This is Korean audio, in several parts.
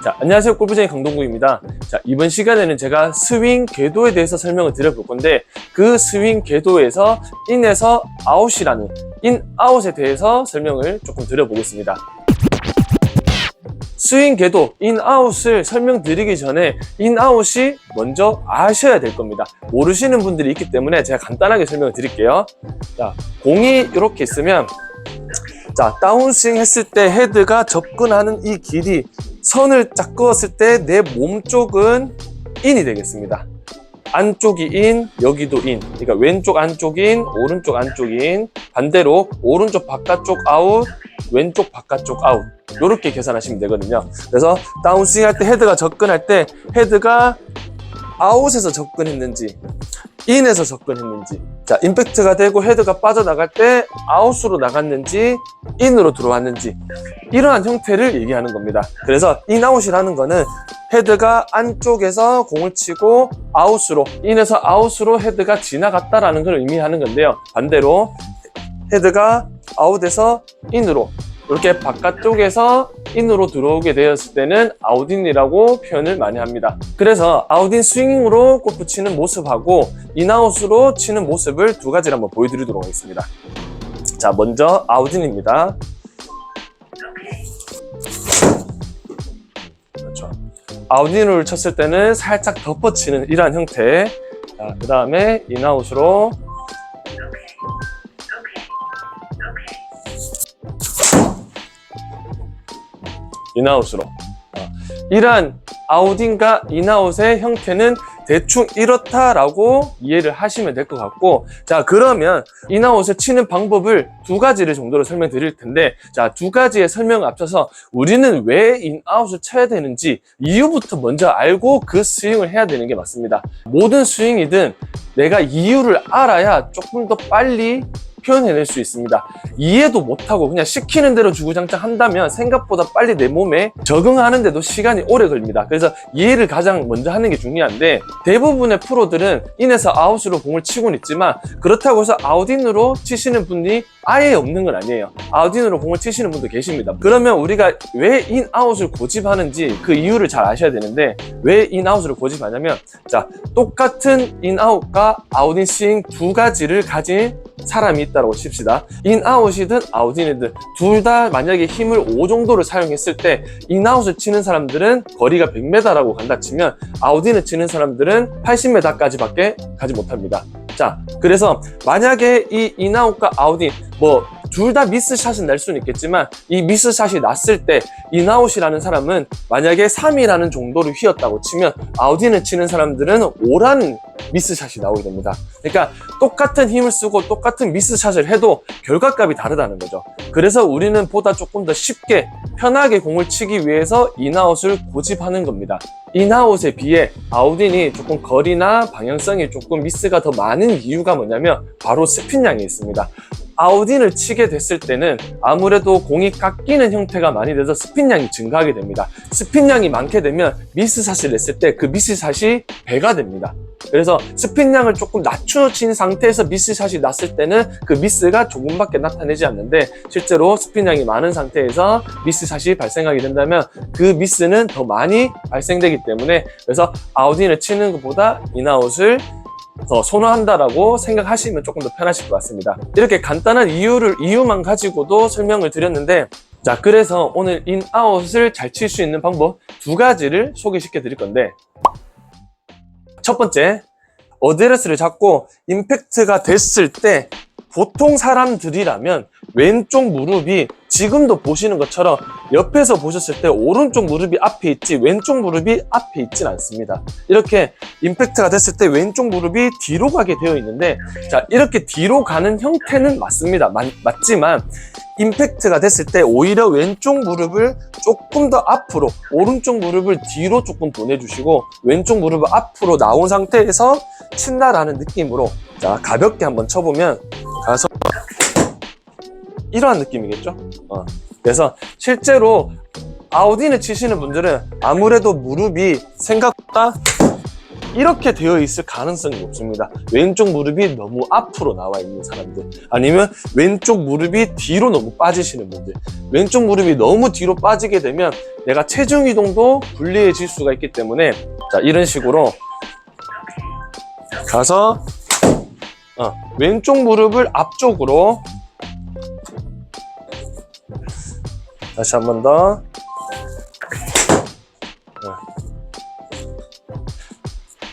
자, 안녕하세요. 골프쟁이 강동구입니다. 자, 이번 시간에는 제가 스윙 궤도에 대해서 설명을 드려볼 건데, 그 스윙 궤도에서 인에서 아웃이라는 인아웃에 대해서 설명을 조금 드려보겠습니다. 스윙 궤도, 인아웃을 설명드리기 전에 인아웃이 먼저 아셔야 될 겁니다. 모르시는 분들이 있기 때문에 제가 간단하게 설명을 드릴게요. 자, 공이 이렇게 있으면, 자, 다운스윙 했을 때 헤드가 접근하는 이 길이 선을 쫙 그었을 때 내 몸 쪽은 인이 되겠습니다. 안쪽이 인, 여기도 인. 그러니까 왼쪽 안쪽 인, 오른쪽 안쪽 인. 반대로 오른쪽 바깥쪽 아웃, 왼쪽 바깥쪽 아웃. 이렇게 계산하시면 되거든요. 그래서 다운스윙 할 때 헤드가 접근할 때 헤드가 아웃에서 접근했는지 인에서 접근했는지, 자, 임팩트가 되고 헤드가 빠져나갈 때 아웃으로 나갔는지 인으로 들어왔는지, 이러한 형태를 얘기하는 겁니다. 그래서 인아웃이라는 거는 헤드가 안쪽에서 공을 치고 아웃으로, 인에서 아웃으로 헤드가 지나갔다라는 걸 의미하는 건데요. 반대로 헤드가 아웃에서 인으로, 이렇게 바깥쪽에서 인으로 들어오게 되었을 때는 아웃인이라고 표현을 많이 합니다. 그래서 아웃인 스윙으로 골프 치는 모습하고 인아웃으로 치는 모습을 두 가지를 한번 보여드리도록 하겠습니다. 자, 먼저 아웃인입니다. 그렇죠. 아웃인을 쳤을 때는 살짝 덮어치는 이러한 형태. 자, 그 다음에 인아웃으로 인아웃으로. 이러한 아웃인과 인아웃의 형태는 대충 이렇다라고 이해를 하시면 될 것 같고, 자, 그러면 인아웃을 치는 방법을 두 가지를 정도로 설명드릴 텐데, 자, 두 가지의 설명을 앞서서 우리는 왜 인아웃을 쳐야 되는지 이유부터 먼저 알고 그 스윙을 해야 되는 게 맞습니다. 모든 스윙이든 내가 이유를 알아야 조금 더 빨리 표현해낼 수 있습니다. 이해도 못하고 그냥 시키는 대로 주구장창 한다면 생각보다 빨리 내 몸에 적응하는데도 시간이 오래 걸립니다. 그래서 이해를 가장 먼저 하는 게 중요한데, 대부분의 프로들은 인에서 아웃으로 공을 치고는 있지만 그렇다고 해서 아웃인으로 치시는 분이 아예 없는 건 아니에요. 아웃인으로 공을 치시는 분도 계십니다. 그러면 우리가 왜 인아웃을 고집하는지 그 이유를 잘 아셔야 되는데, 왜 인아웃을 고집하냐면, 자, 똑같은 인아웃과 아웃인 스윙 두 가지를 가진 사람이 있다고 칩시다. 인아웃이든 아웃인이든 둘 다 만약에 힘을 5 정도를 사용했을 때 인아웃을 치는 사람들은 거리가 100m라고 간다 치면 아웃인을 치는 사람들은 80m까지 밖에 가지 못합니다. 자, 그래서 만약에 이 인아웃과 아웃인 둘 다 미스샷은 날 수는 있겠지만, 이 미스샷이 났을 때 인아웃이라는 사람은 만약에 3이라는 정도를 휘었다고 치면 아웃인을 치는 사람들은 5라는 미스샷이 나오게 됩니다. 그러니까 똑같은 힘을 쓰고 똑같은 미스샷을 해도 결과값이 다르다는 거죠. 그래서 우리는 보다 조금 더 쉽게 편하게 공을 치기 위해서 인아웃을 고집하는 겁니다. 인아웃에 비해 아웃인이 조금 거리나 방향성이 조금 미스가 더 많은 이유가 뭐냐면 바로 스핀량이 있습니다. 아웃인을 치게 됐을 때는 아무래도 공이 깎이는 형태가 많이 돼서 스핀량이 증가하게 됩니다. 스핀량이 많게 되면 미스샷을 냈을 때 그 미스샷이 배가 됩니다. 그래서 스핀량을 조금 낮추어진 상태에서 미스샷이 났을 때는 그 미스가 조금밖에 나타내지 않는데, 실제로 스핀량이 많은 상태에서 미스샷이 발생하게 된다면 그 미스는 더 많이 발생되기 때문에, 그래서 아웃인을 치는 것보다 인아웃을 더 선호한다라고 생각하시면 조금 더 편하실 것 같습니다. 이렇게 간단한 이유만 가지고도 설명을 드렸는데, 자, 그래서 오늘 인아웃을 잘 칠 수 있는 방법 두 가지를 소개시켜 드릴 건데, 첫 번째, 어드레스를 잡고 임팩트가 됐을 때 보통 사람들이라면 왼쪽 무릎이 지금도 보시는 것처럼 옆에서 보셨을 때 오른쪽 무릎이 앞에 있지 왼쪽 무릎이 앞에 있진 않습니다. 이렇게 임팩트가 됐을 때 왼쪽 무릎이 뒤로 가게 되어 있는데, 자, 이렇게 뒤로 가는 형태는 맞습니다. 맞지만 임팩트가 됐을 때 오히려 왼쪽 무릎을 조금 더 앞으로, 오른쪽 무릎을 뒤로 조금 보내주시고 왼쪽 무릎을 앞으로 나온 상태에서 친다라는 느낌으로, 자, 가볍게 한번 쳐보면 가서 이러한 느낌이겠죠. 그래서 실제로 아웃인을 치시는 분들은 아무래도 무릎이 생각보다 이렇게 되어 있을 가능성이 높습니다. 왼쪽 무릎이 너무 앞으로 나와 있는 사람들, 아니면 왼쪽 무릎이 뒤로 너무 빠지시는 분들. 왼쪽 무릎이 너무 뒤로 빠지게 되면 내가 체중 이동도 불리해질 수가 있기 때문에, 자, 이런 식으로 가서 왼쪽 무릎을 앞쪽으로, 다시 한 번 더.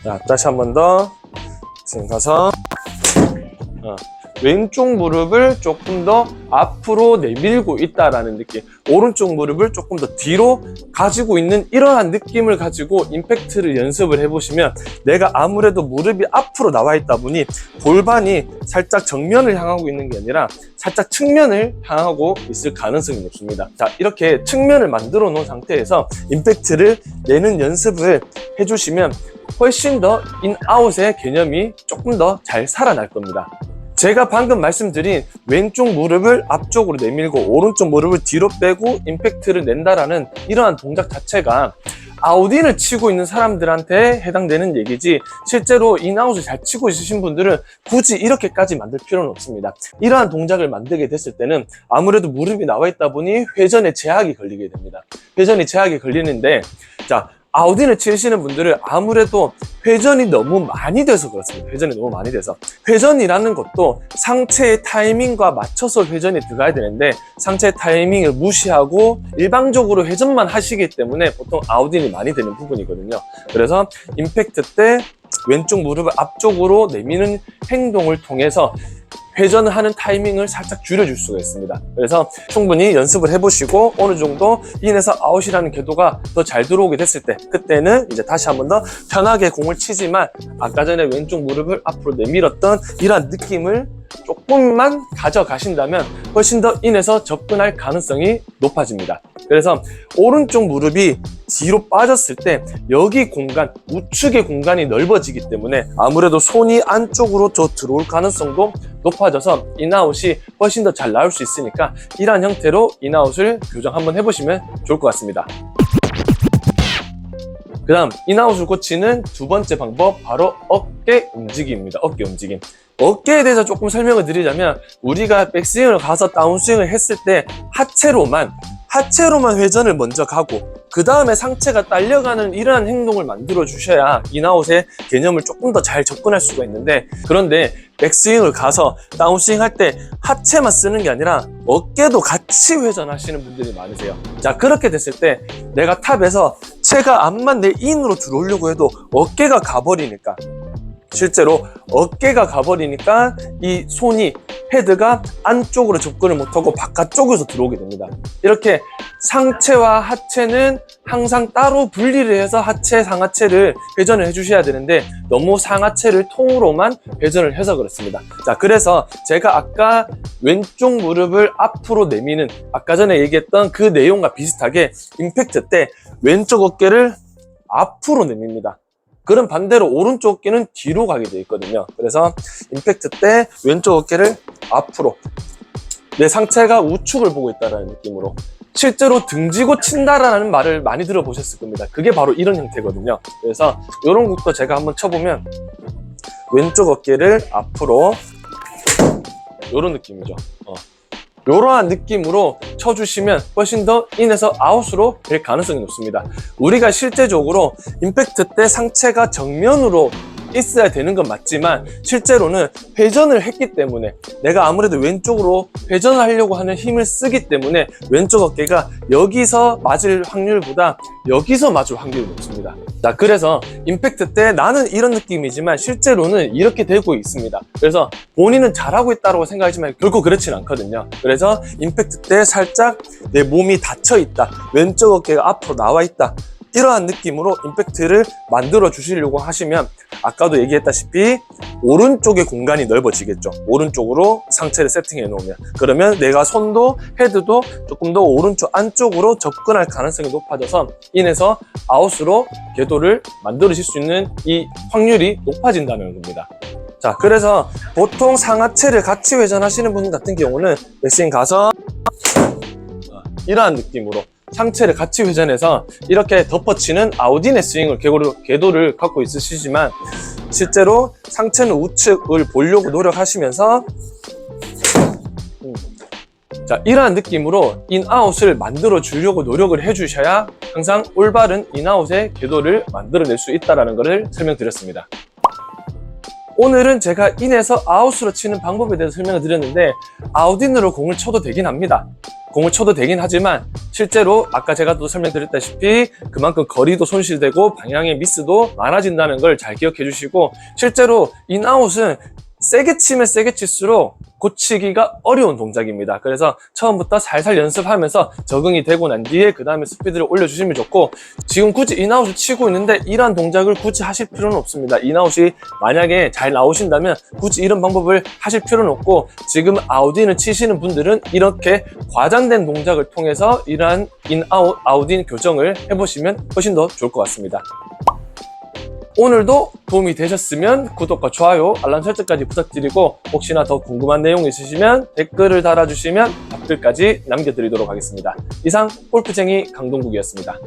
자, 다시 한 번 더. 지금 가서 왼쪽 무릎을 조금 더 앞으로 내밀고 있다라는 느낌, 오른쪽 무릎을 조금 더 뒤로 가지고 있는 이러한 느낌을 가지고 임팩트를 연습을 해보시면, 내가 아무래도 무릎이 앞으로 나와 있다 보니 골반이 살짝 정면을 향하고 있는 게 아니라 살짝 측면을 향하고 있을 가능성이 높습니다. 자, 이렇게 측면을 만들어 놓은 상태에서 임팩트를 내는 연습을 해주시면 훨씬 더 인아웃의 개념이 조금 더 잘 살아날 겁니다. 제가 방금 말씀드린 왼쪽 무릎을 앞쪽으로 내밀고 오른쪽 무릎을 뒤로 빼고 임팩트를 낸다라는 이러한 동작 자체가 아웃인을 치고 있는 사람들한테 해당되는 얘기지, 실제로 인아웃을 잘 치고 있으신 분들은 굳이 이렇게까지 만들 필요는 없습니다. 이러한 동작을 만들게 됐을 때는 아무래도 무릎이 나와 있다 보니 회전에 제약이 걸리게 됩니다. 회전에 제약이 걸리는데, 자, 아웃인을 치시는 분들은 아무래도 회전이 너무 많이 돼서 그렇습니다. 회전이 너무 많이 돼서. 회전이라는 것도 상체의 타이밍과 맞춰서 회전이 들어가야 되는데, 상체의 타이밍을 무시하고 일방적으로 회전만 하시기 때문에 보통 아웃인이 많이 되는 부분이거든요. 그래서 임팩트 때 왼쪽 무릎을 앞쪽으로 내미는 행동을 통해서 회전을 하는 타이밍을 살짝 줄여줄 수가 있습니다. 그래서 충분히 연습을 해보시고 어느 정도 인에서 아웃이라는 궤도가 더 잘 들어오게 됐을 때, 그때는 이제 다시 한 번 더 편하게 공을 치지만 아까 전에 왼쪽 무릎을 앞으로 내밀었던 이러한 느낌을 조금만 가져가신다면 훨씬 더 인에서 접근할 가능성이 높아집니다. 그래서 오른쪽 무릎이 뒤로 빠졌을 때 여기 공간, 우측의 공간이 넓어지기 때문에 아무래도 손이 안쪽으로 더 들어올 가능성도 높아져서 인아웃이 훨씬 더 잘 나올 수 있으니까 이러한 형태로 인아웃을 교정 한번 해보시면 좋을 것 같습니다. 그 다음 인아웃을 고치는 두 번째 방법, 바로 어깨 움직임입니다. 어깨 움직임. 어깨에 대해서 조금 설명을 드리자면, 우리가 백스윙을 가서 다운스윙을 했을 때 하체로만 회전을 먼저 가고 그 다음에 상체가 딸려가는 이러한 행동을 만들어 주셔야 인아웃의 개념을 조금 더 잘 접근할 수가 있는데, 그런데 백스윙을 가서 다운스윙 할 때 하체만 쓰는 게 아니라 어깨도 같이 회전하시는 분들이 많으세요. 자, 그렇게 됐을 때 내가 탑에서 체가 암만 내 인으로 들어오려고 해도 어깨가 가버리니까, 실제로 어깨가 가버리니까 이 손이, 헤드가 안쪽으로 접근을 못하고 바깥쪽에서 들어오게 됩니다. 이렇게 상체와 하체는 항상 따로 분리를 해서 하체, 상하체를 회전을 해주셔야 되는데, 너무 상하체를 통으로만 회전을 해서 그렇습니다. 자, 그래서 제가 아까 왼쪽 무릎을 앞으로 내미는, 아까 전에 얘기했던 그 내용과 비슷하게 임팩트 때 왼쪽 어깨를 앞으로 내밉니다. 그럼 반대로 오른쪽 어깨는 뒤로 가게 되어 있거든요. 그래서 임팩트 때 왼쪽 어깨를 앞으로, 내 상체가 우측을 보고 있다는 느낌으로. 실제로 등지고 친다라는 말을 많이 들어보셨을 겁니다. 그게 바로 이런 형태거든요. 그래서 이런 곡도 제가 한번 쳐보면 왼쪽 어깨를 앞으로, 이런 느낌이죠. 이러한 느낌으로 쳐주시면 훨씬 더 인에서 아웃으로 될 가능성이 높습니다. 우리가 실제적으로 임팩트 때 상체가 정면으로 있어야 되는 건 맞지만, 실제로는 회전을 했기 때문에, 내가 아무래도 왼쪽으로 회전을 하려고 하는 힘을 쓰기 때문에 왼쪽 어깨가 여기서 맞을 확률보다 여기서 맞을 확률이 높습니다. 자, 그래서 임팩트 때 나는 이런 느낌이지만 실제로는 이렇게 되고 있습니다. 그래서 본인은 잘하고 있다고 생각하지만 결코 그렇진 않거든요. 그래서 임팩트 때 살짝 내 몸이 닫혀 있다, 왼쪽 어깨가 앞으로 나와 있다, 이러한 느낌으로 임팩트를 만들어 주시려고 하시면, 아까도 얘기했다시피 오른쪽의 공간이 넓어지겠죠. 오른쪽으로 상체를 세팅해 놓으면, 그러면 내가 손도 헤드도 조금 더 오른쪽 안쪽으로 접근할 가능성이 높아져서 인해서 아웃으로 궤도를 만들어질 수 있는 이 확률이 높아진다는 겁니다. 자, 그래서 보통 상하체를 같이 회전하시는 분 같은 경우는 백스윙 가서 이러한 느낌으로 상체를 같이 회전해서 이렇게 덮어치는 아우딘의 스윙을 궤도를 갖고 있으시지만 실제로 상체는 우측을 보려고 노력하시면서 자, 이러한 느낌으로 인아웃을 만들어 주려고 노력을 해주셔야 항상 올바른 인아웃의 궤도를 만들어낼 수 있다는 것을 설명드렸습니다. 오늘은 제가 인에서 아웃으로 치는 방법에 대해서 설명을 드렸는데 아웃인으로 공을 쳐도 되긴 합니다. 공을 쳐도 되긴 하지만 실제로 아까 제가 또 설명드렸다시피 그만큼 거리도 손실되고 방향의 미스도 많아진다는 걸 잘 기억해 주시고, 실제로 인아웃은 세게 치면 세게 칠수록 고치기가 어려운 동작입니다. 그래서 처음부터 살살 연습하면서 적응이 되고 난 뒤에 그 다음에 스피드를 올려주시면 좋고, 지금 굳이 인아웃을 치고 있는데 이러한 동작을 굳이 하실 필요는 없습니다. 인아웃이 만약에 잘 나오신다면 굳이 이런 방법을 하실 필요는 없고, 지금 아웃인을 치시는 분들은 이렇게 과장된 동작을 통해서 이러한 인아웃, 아웃인 교정을 해보시면 훨씬 더 좋을 것 같습니다. 오늘도 도움이 되셨으면 구독과 좋아요, 알람 설정까지 부탁드리고, 혹시나 더 궁금한 내용이 있으시면 댓글을 달아주시면 답글까지 남겨드리도록 하겠습니다. 이상 골프쟁이 강동국이었습니다.